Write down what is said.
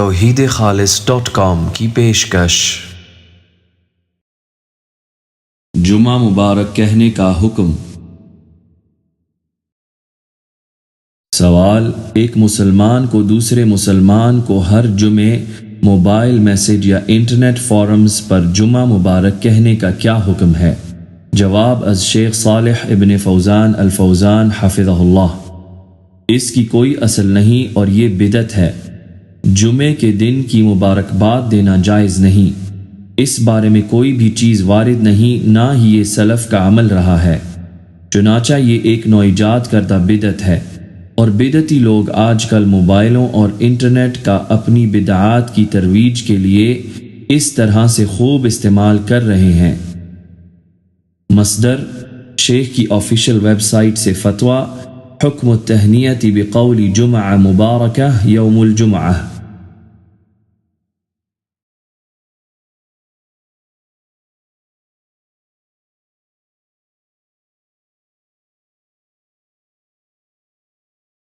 توحیدخالص.com کی پیشکش۔ جمعہ مبارک کہنے کا حکم۔ سوال: ایک مسلمان کو دوسرے مسلمان کو ہر جمعے موبائل میسج یا انٹرنیٹ فورمز پر جمعہ مبارک کہنے کا کیا حکم ہے؟ جواب از شیخ صالح ابن فوزان الفوزان حفظہ اللہ۔ اس کی کوئی اصل نہیں اور یہ بدعت ہے۔ جمعے کے دن کی مبارکباد دینا جائز نہیں۔ اس بارے میں کوئی بھی چیز وارد نہیں، نہ ہی یہ سلف کا عمل رہا ہے، چنانچہ یہ ایک نو ایجاد کردہ بدعت ہے، اور بدعتی لوگ آج کل موبائلوں اور انٹرنیٹ کا اپنی بدعات کی ترویج کے لیے اس طرح سے خوب استعمال کر رہے ہیں۔ مصدر: شیخ کی آفیشیل ویب سائٹ سے فتویٰ، حکم التہنیۃ بقول جمعہ مبارکہ یوم الجمعہ۔